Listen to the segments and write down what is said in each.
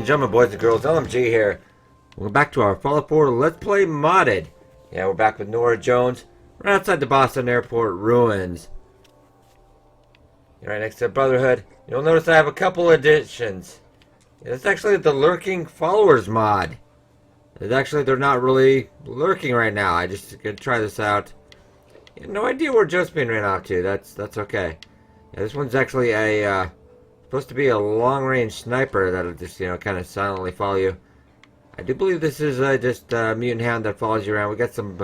and gentlemen, boys and girls, LMG here. Welcome back to our Fallout 4 Let's Play Modded. Yeah, we're back with Nora Jones. We're outside the Boston Airport ruins. Right next to Brotherhood. You'll notice I have a couple additions. It's actually the Lurking Followers mod. They're not really lurking right now. I just gonna try this out. No idea where Jospehine ran off to. That's okay. Yeah, this one's actually a supposed to be a long-range sniper that'll just kind of silently follow you. I do believe this is just a mutant hound that follows you around. We got some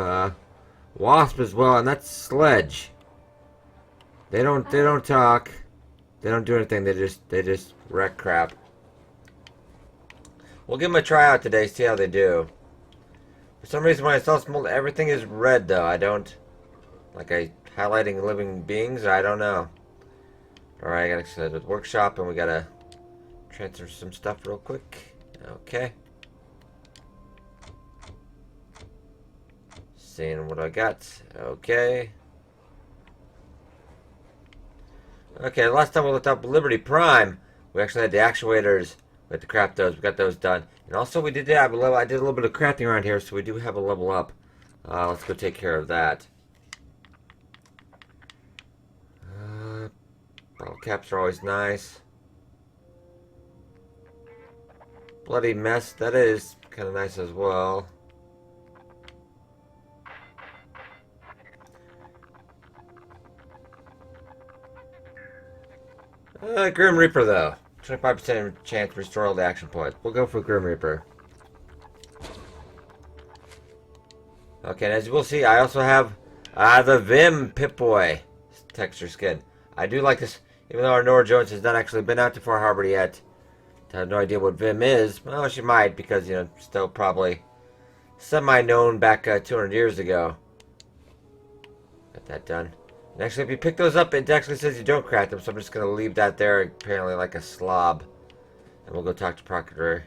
wasp as well, and that's Sledge. They don't talk. They don't do anything. They just wreck crap. We'll give them a try out today. See how they do. For some reason, when I saw small, everything is red though. I don't highlighting living beings. I don't know. All right, I gotta go to the workshop, and we gotta transfer some stuff real quick. Okay. Seeing what I got. Okay. Okay, last time we looked up Liberty Prime, we actually had the actuators. We had to craft those. We got those done. And also we did have a level. I did a little bit of crafting around here, so we do have a level up. Let's go take care of that. Bottle caps are always nice. Bloody mess. That is kind of nice as well. Grim Reaper, though. 25% chance to restore all the action points. We'll go for Grim Reaper. Okay, and as you will see, I also have the Vim Pip-Boy texture skin. I do like this, even though our Nora Jones has not actually been out to Far Harbor yet. I have no idea what Vim is. Well, she might, because, still probably semi-known back 200 years ago. Got that done. And actually, if you pick those up, it actually says you don't craft them, so I'm just going to leave that there, apparently like a slob. And we'll go talk to Proctor.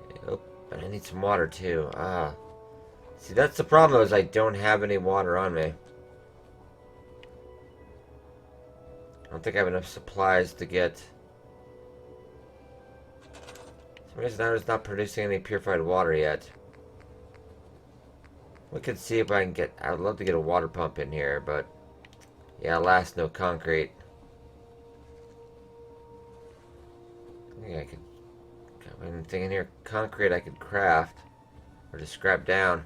Okay, oh, but I need some water, too. See, that's the problem, though, is I don't have any water on me. I don't think I have enough supplies to get... For some reason, I was not producing any purified water yet. We could see if I can get... I would love to get a water pump in here, but... Yeah, alas, no concrete. I think I could... I'm thinking here, concrete I could craft. Or just scrap down.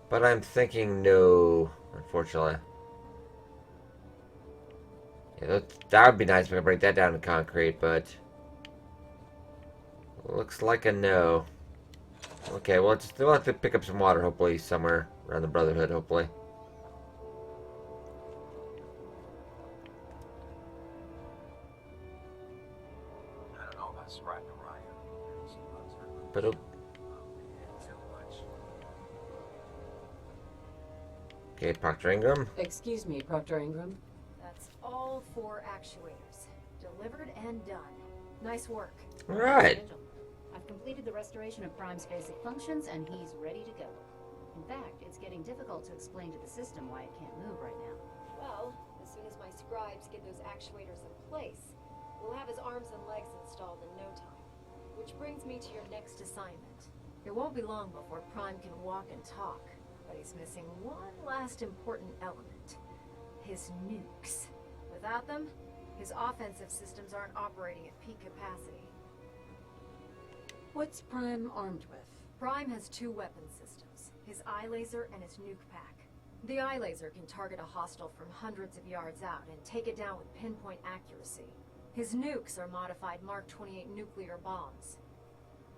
But I'm thinking no, unfortunately. Yeah, that would be nice if I could break that down to concrete, but... Looks like a no. Okay, well, we'll have to pick up some water, hopefully, somewhere around the Brotherhood, hopefully. I don't know about Sprite and Orion. But okay, Proctor Ingram. Excuse me, Proctor Ingram. That's all 4 actuators. Delivered and done. Nice work. All right. I've completed the restoration of Prime's basic functions, and he's ready to go. In fact, it's getting difficult to explain to the system why it can't move right now. Well, as soon as my scribes get those actuators in place, we'll have his arms and legs installed in no time. Which brings me to your next assignment. It won't be long before Prime can walk and talk, but he's missing one last important element. His nukes. Without them, his offensive systems aren't operating at peak capacity. What's Prime armed with? Prime has 2 weapon systems, his eye laser and his nuke pack. The eye laser can target a hostile from hundreds of yards out and take it down with pinpoint accuracy. His nukes are modified Mark 28 nuclear bombs.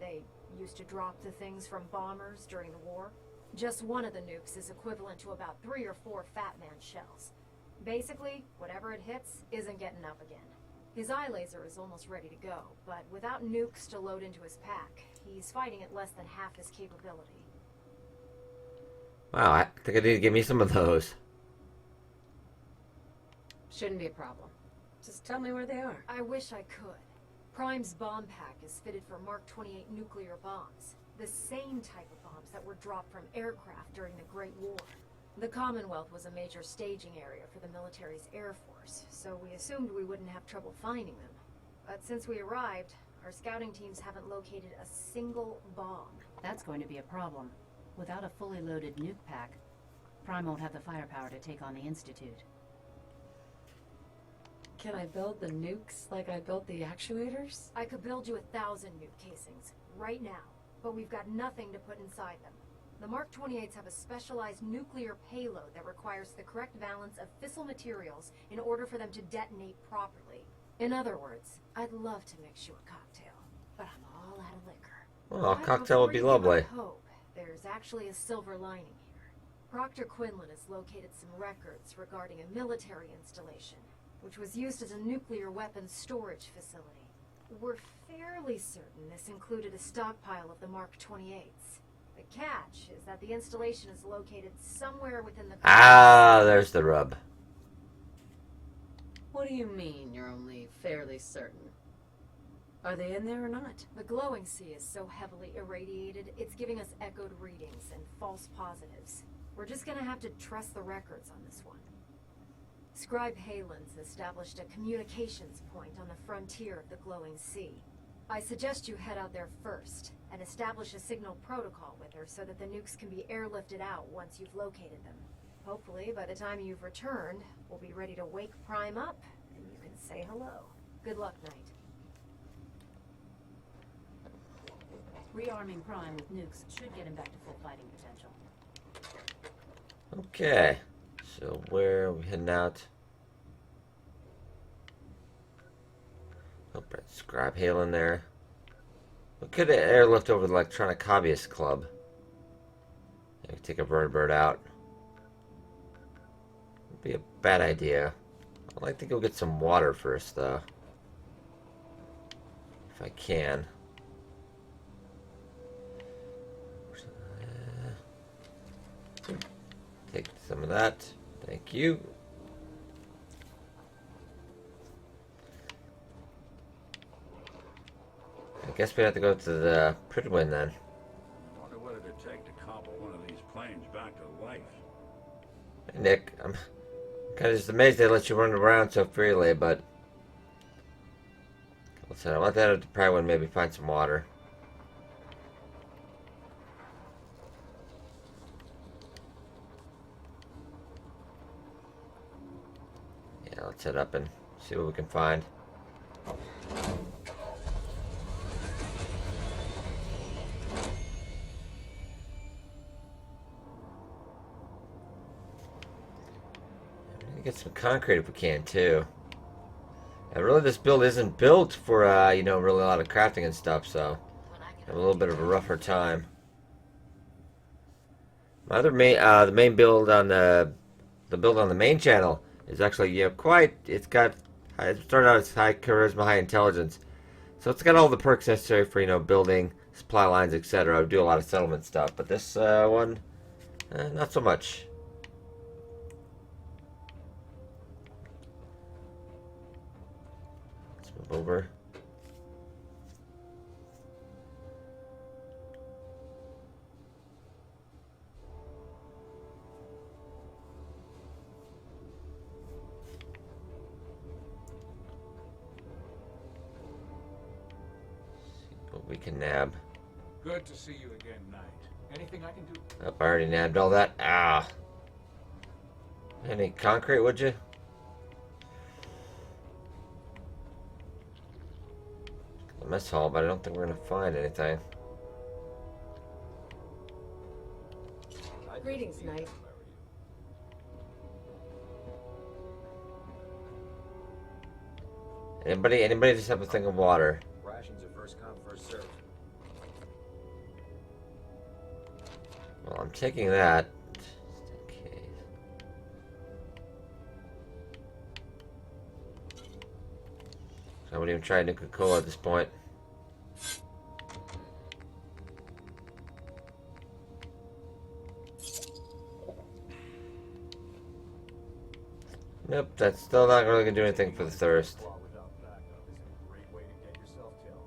They used to drop the things from bombers during the war. Just one of the nukes is equivalent to about 3 or 4 Fat Man shells. Basically, whatever it hits isn't getting up again. His eye laser is almost ready to go, but without nukes to load into his pack, he's fighting at less than half his capability. Wow, I think I need to give me some of those. Shouldn't be a problem. Just tell me where they are. I wish I could. Prime's bomb pack is fitted for Mark 28 nuclear bombs, the same type of bombs that were dropped from aircraft during the Great War. The Commonwealth was a major staging area for the military's Air Force, so we assumed we wouldn't have trouble finding them. But since we arrived, our scouting teams haven't located a single bomb. That's going to be a problem. Without a fully loaded nuke pack, Prime won't have the firepower to take on the Institute. Can I build the nukes like I built the actuators? I could build you 1,000 nuke casings, right now, but we've got nothing to put inside them. The Mark 28s have a specialized nuclear payload that requires the correct balance of fissile materials in order for them to detonate properly. In other words, I'd love to mix you a cocktail, but I'm all out of liquor. Well, a But cocktail would be before you give lovely. up hope, there's actually a silver lining here. Proctor Quinlan has located some records regarding a military installation, which was used as a nuclear weapons storage facility. We're fairly certain this included a stockpile of the Mark 28s. The catch is that the installation is located somewhere within the... Ah, there's the rub. What do you mean you're only fairly certain? Are they in there or not? The glowing sea is so heavily irradiated, it's giving us echoed readings and false positives. We're just gonna have to trust the records on this one. Scribe Halen's established a communications point on the frontier of the glowing sea. I suggest you head out there first and establish a signal protocol with her so that the nukes can be airlifted out once you've located them. Hopefully, by the time you've returned, we'll be ready to wake Prime up and you can say hello. Good luck, Knight. Rearming Prime with nukes should get him back to full fighting potential. Okay. So where are we heading out? Oh, let's grab Halen there. We could have airlift over the Electronic Hobbyist Club. Maybe take a vertibird out. Would be a bad idea. I'd like to go get some water first, though. If I can. Take some of that. Thank you. I guess we have to go to the Pridwin then. I wonder what it'd take to cobble one of these planes back to life. Hey Nick, I'm kind of just amazed they let you run around so freely, but listen, I want that at the Pridwin, maybe find some water. Yeah, let's head up and see what we can find. Get some concrete if we can too. And really, this build isn't built for you know, really a lot of crafting and stuff, so I have a little bit of a rougher time. My other main, the main build on the build on the main channel is actually, you know, quite. It started out as high charisma, high intelligence, so it's got all the perks necessary for, you know, building supply lines, etc. I do a lot of settlement stuff, but this one, not so much. Over. See what we can nab. Good to see you again, Knight. Anything I can do? Oh, I already nabbed all that. Ah. Any concrete, would you? The mess hall, but I don't think we're gonna find anything. Greetings, Knight. Anybody just have a thing of water? Rations are first come, first served. Well, I'm taking that. Just in case. I wouldn't even try Nuka-Cola at this point. Nope, that's still not really gonna do anything for the thirst. Without backup is a great way to get yourself killed.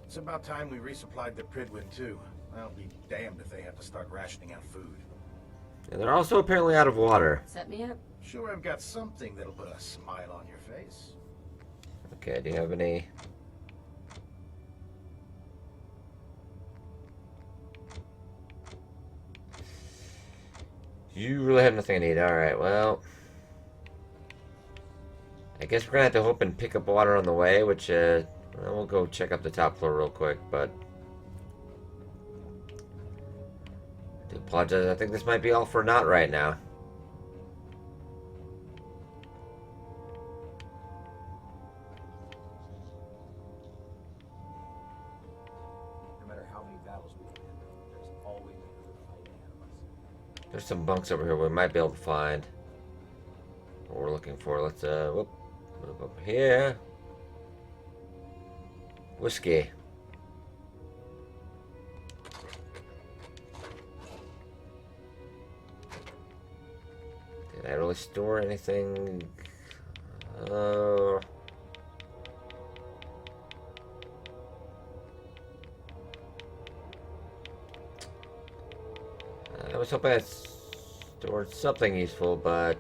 It's about time we resupplied the Pridwin too. I'll be damned if they have to start rationing out food. And they're also apparently out of water. Set me up. Sure, I've got something that'll put a smile on your face. Okay, do you have any? You really have nothing I need. Alright, well. I guess we're gonna have to hope and pick up water on the way, which, well, we'll go check up the top floor real quick, but. I do apologize. I think this might be all for naught right now. No matter how many battles we win, there's always another fight ahead of us. There's some bunks over here we might be able to find. What we're looking for. Let's, whoop, move up here. Whiskey. Did I really store anything? I was hoping I stored something useful, but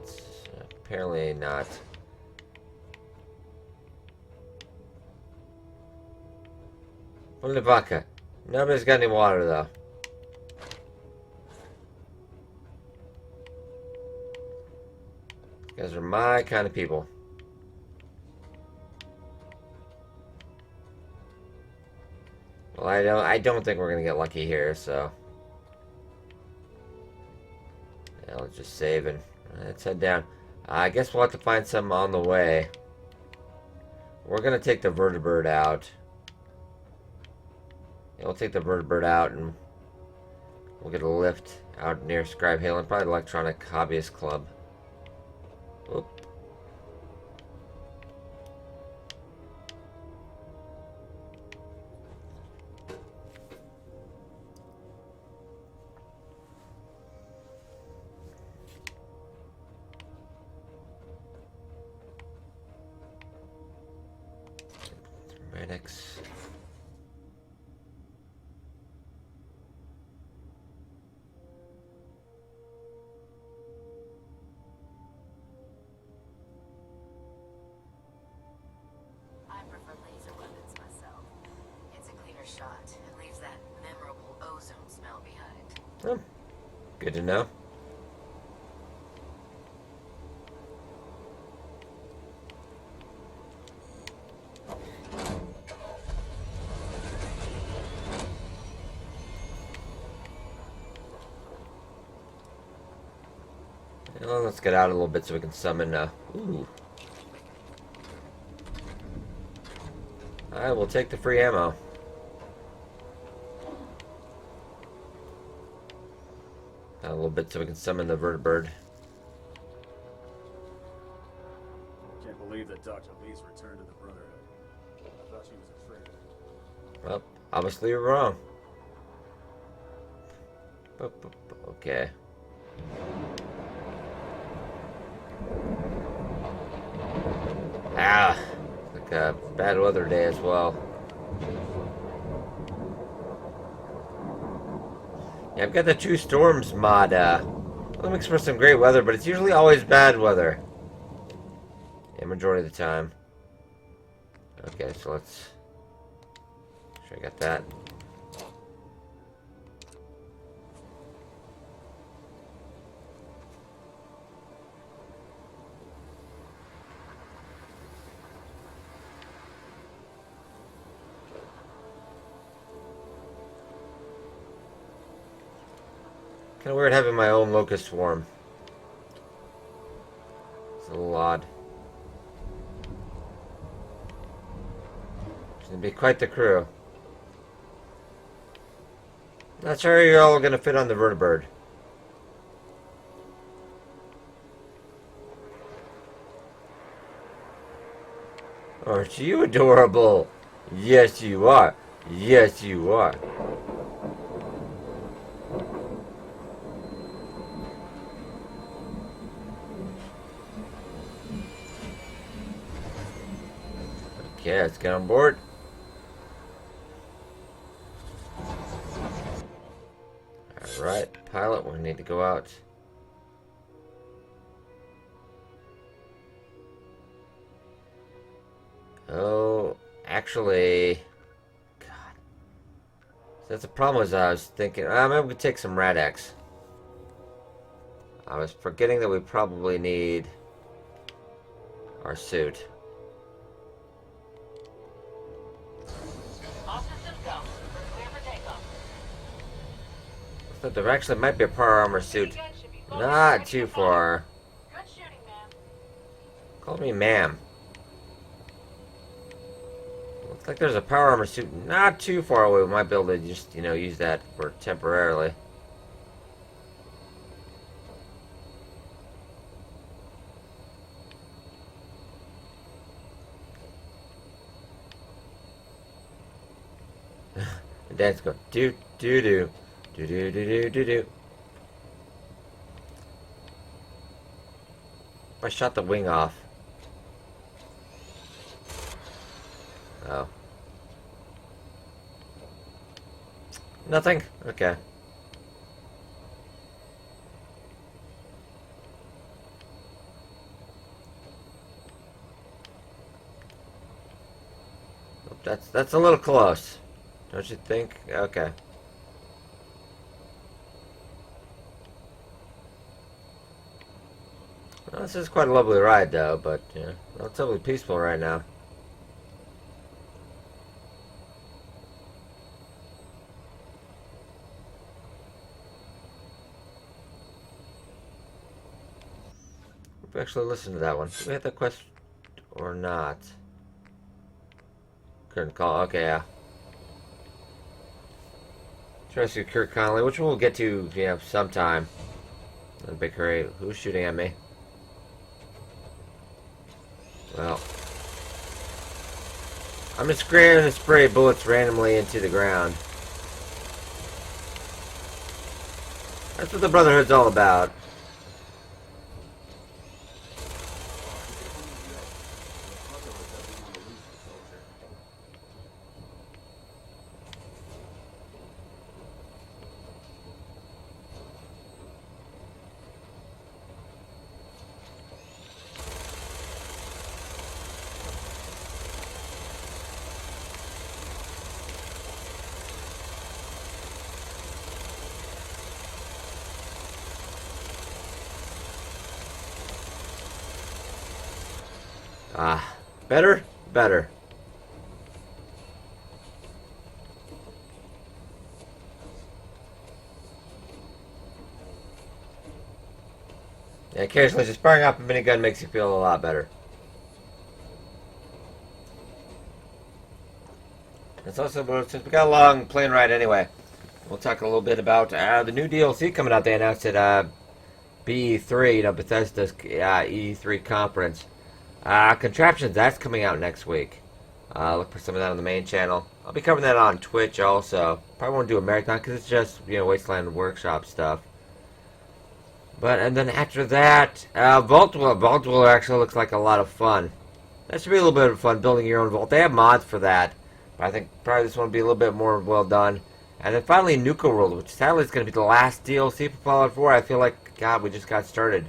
apparently not. Only vodka. Nobody's got any water, though. You guys are my kind of people. Well, I don't think we're gonna get lucky here, so. Yeah, let's just save and let's head down. I guess we'll have to find some on the way. We're gonna take the vertibird out. Yeah, we'll take the vertibird out and we'll get a lift out near Scribe-Halen, probably the Electronic Hobbyist Club. Oop. Medics. I prefer laser weapons myself. It's a cleaner shot. It leaves that memorable ozone smell behind. Oh, good to know. Well, let's get out a little bit so we can summon, ooh. Alright, we'll take the free ammo. Out a little bit so we can summon the vertibird. Can't believe that Dr. Lee's returned to the Brotherhood. I thought she was afraid. Well, obviously you're wrong. Okay. Ah, like a bad weather day as well. Yeah, I've got the True Storms mod. It makes for some great weather, but it's usually always bad weather. Yeah, majority of the time. Okay, so let's. Make sure I got that. Kind of weird having my own locust swarm. It's a little odd. It's gonna be quite the crew. Not sure you're all gonna fit on the vertibird. Aren't you adorable? Yes, you are. Yes, you are. Okay, let's get on board. Alright, pilot, we need to go out actually... God. That's the problem is I was thinking, maybe we could take some Redex. I was forgetting that we probably need our suit. All systems go. We're clear for takeoff. So there actually might be a power armor suit. Not too far. Good shooting, man. Call me ma'am. Looks like there's a power armor suit not too far away. We might be able to just, use that for temporarily. The dance go do do do do do do do do. I shot the wing off. Oh. Nothing? Okay. That's a little close. Don't you think? Okay. Well, this is quite a lovely ride, though, but, relatively peaceful right now. We actually listened to that one. Did we have the quest or not? Couldn't call. Okay, yeah. Rescue Kurt Connolly, which we'll get to, sometime. In a big hurry. Who's shooting at me? Well, I'm just going to spray bullets randomly into the ground. That's what the Brotherhood's all about. Better? Better. Yeah, occasionally just firing off a minigun makes you feel a lot better. It's also, since we got a long plane ride anyway, we'll talk a little bit about the new DLC coming out. They announced at BE3, Bethesda's E3 conference. Contraptions, that's coming out next week. Look for some of that on the main channel. I'll be covering that on Twitch also. Probably won't do a marathon because it's just, Wasteland Workshop stuff. And then after that, Vault Dweller actually looks like a lot of fun. That should be a little bit of fun, building your own vault. They have mods for that, but I think probably this one will be a little bit more well done. And then finally, Nuka-World, which sadly is going to be the last DLC for Fallout 4. I feel like, God, we just got started.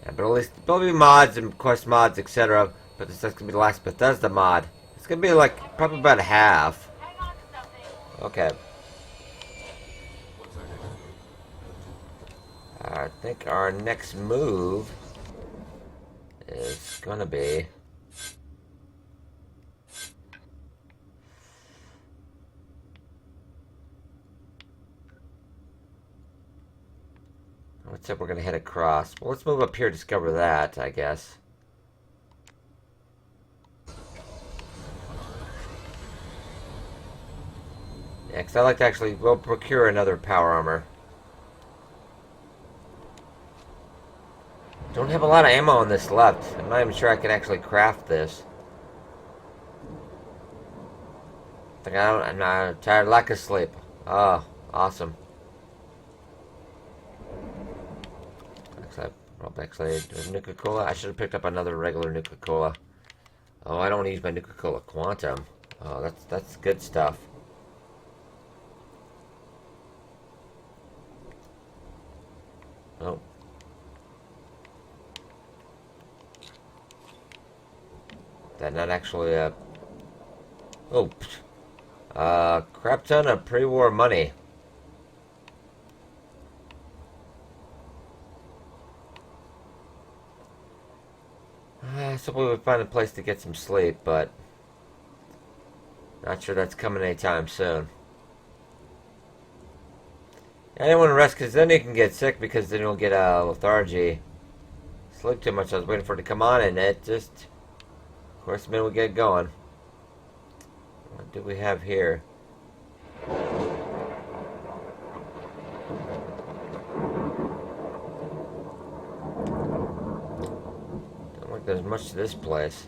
Yeah, but at least there'll be mods and quest mods, etc. But this is going to be the last Bethesda mod. It's going to be like probably about half. Hang on to something. Okay. I think our next move is going to be... What's up? We're going to head across. Well, let's move up here, discover that, I guess. Yeah, because I'd like to actually, we'll procure another power armor. Don't have a lot of ammo on this left. I'm not even sure I can actually craft this. I'm not tired, lack of sleep. Oh, awesome. Actually, Nuka-Cola. I should have picked up another regular Nuka-Cola. Oh, I don't want to use my Nuka-Cola Quantum. Oh, that's good stuff. Oh. that, not actually a... Oh, crap ton of pre-war money. So we would find a place to get some sleep, but not sure that's coming anytime soon. I didn't want to rest because then you can get sick because then you'll get lethargy. Sleep too much. I was waiting for it to come on and it just, of course, the minute we get going. What do we have here? Don't think there's much to this place.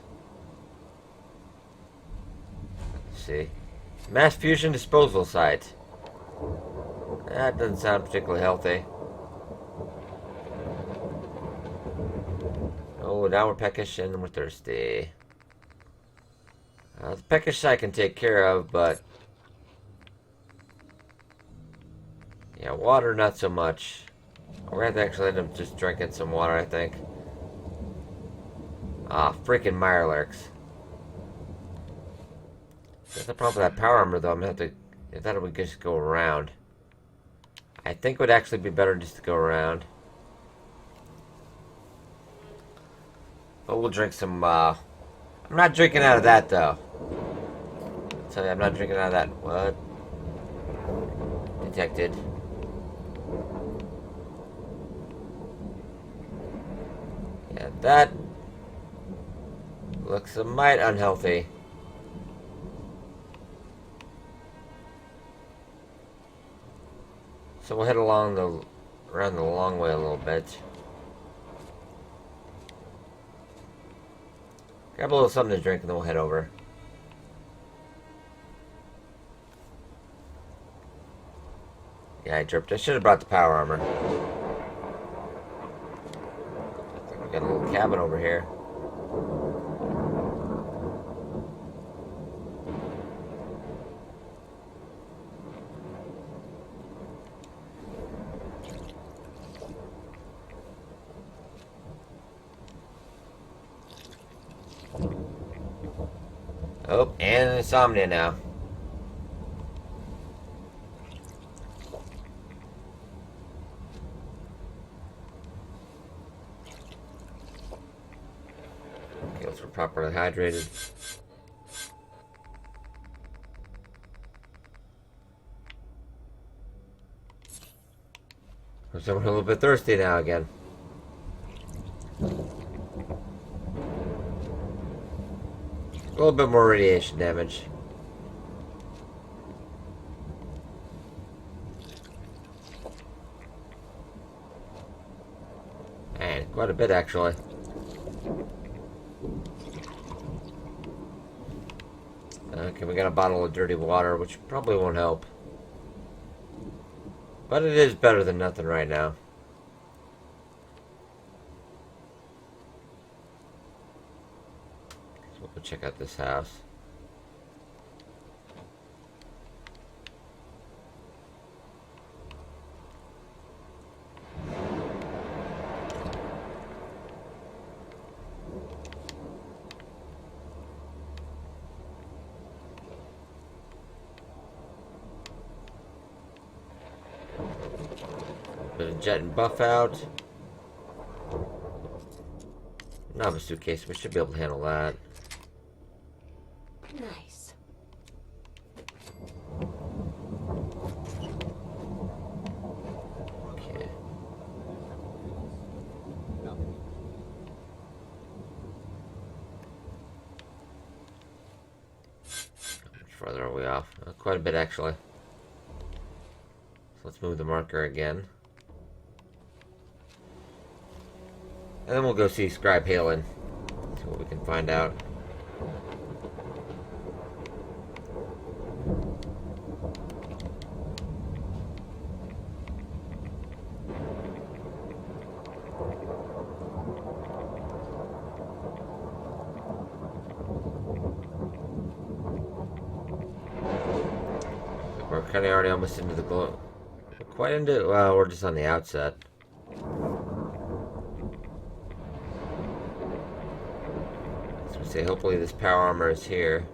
Let's see. Mass fusion disposal site. That doesn't sound particularly healthy. Oh, now we're peckish and we're thirsty. The peckish I can take care of, but... yeah, water not so much. We're gonna have to actually end up just drinking some water, I think. Ah, freaking Mirelurks. That's the problem with that power armor, though. I'm gonna have to... I thought it would just go around. I think it would actually be better just to go around. But we'll drink some, I'm not drinking out of that, though. I'll tell you, I'm not drinking out of that. What? Detected. Yeah, that looks a mite unhealthy. So we'll head around the long way a little bit. Grab a little something to drink and then we'll head over. Yeah, I dripped. I should have brought the power armor. Looks like we got a little cabin over here. Oh, and insomnia now. Okay, let's we're properly hydrated. So we're a little bit thirsty now again. A little bit more radiation damage. And quite a bit, actually. Okay, we got a bottle of dirty water, which probably won't help. But it is better than nothing right now. We'll check out this house. Bit of jet and buff out. Novice suitcase, we should be able to handle that. Nice. Okay. How much further are we off? Quite a bit, actually. So let's move the marker again. And then we'll go see Scribe Halen. See what we can find out. We're kind of already almost into the glow. We're quite into, well, we're just on the outset. See, hopefully this power armor is here.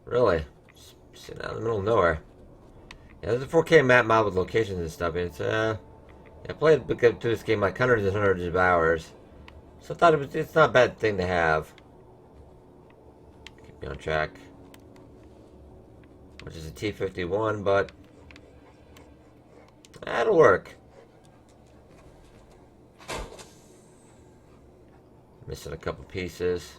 Really? Sitting out in the middle of nowhere. Yeah, there's a 4K map mod with locations and stuff. It's I played through this game like hundreds and hundreds of hours, so I thought it's not a bad thing to have. Keep me on track. Which is a T-51, but that'll work. Missing a couple pieces.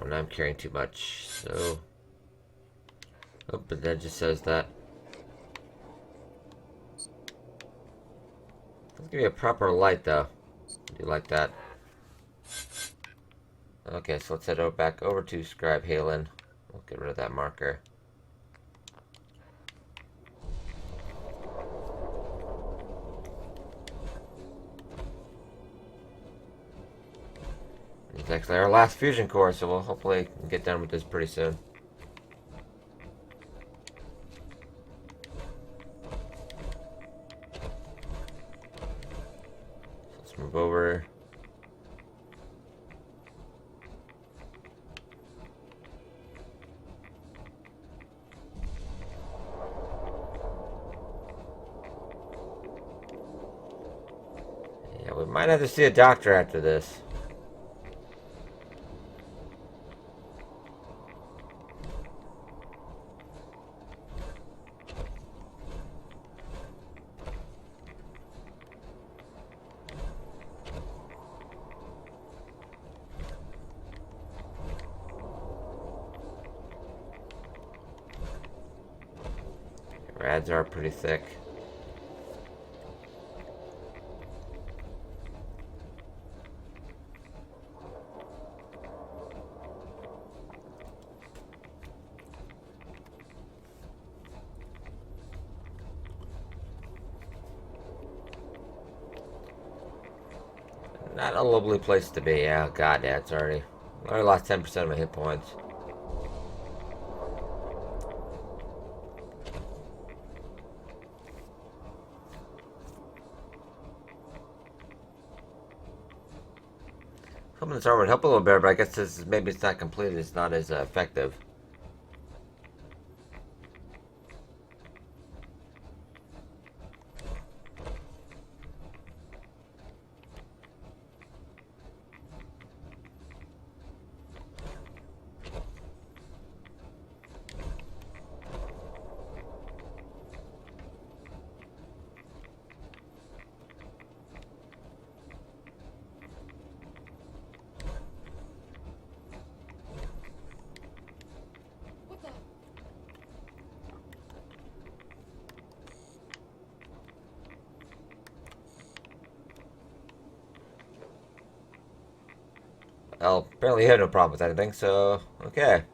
Oh, now I'm carrying too much, so... Oh, but that just says that. Let's give me a proper light, though. I do like that. Okay, so let's head back over to Scribe Halen. We'll get rid of that marker. It's actually our last fusion core, so we'll hopefully get done with this pretty soon. Let's move over. Yeah, we might have to see a doctor after this. Rads are pretty thick. Not a lovely place to be. Oh god, yeah, it's already... I already lost 10% of my hit points. Hoping this armor would help a little bit, but I guess this maybe it's not completed. It's not as effective. Well, apparently you had no problem with anything, so okay.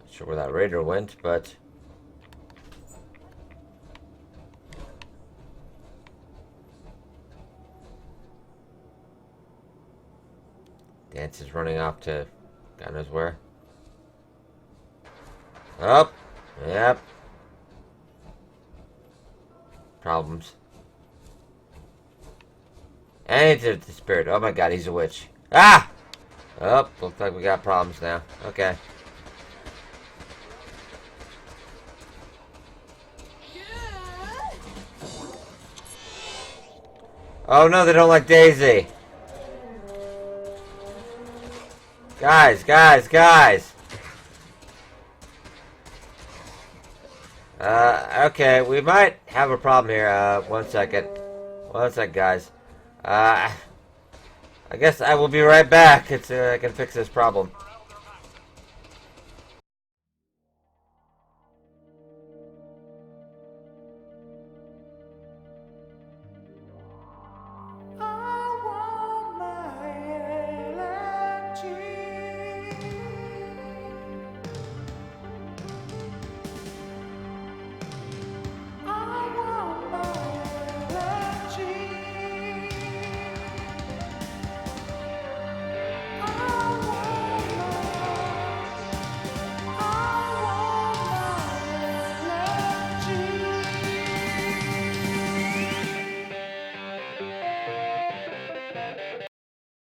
Not sure where that raider went, but Dance is running off to God knows where. Up, yep. Problems. And it's the spirit. Oh my god, he's a witch. Ah! Oh, looks like we got problems now. Okay. Oh no, they don't like Daisy. Guys. Okay, we might have a problem here. One second. One sec, guys. I guess I will be right back. I can fix this problem.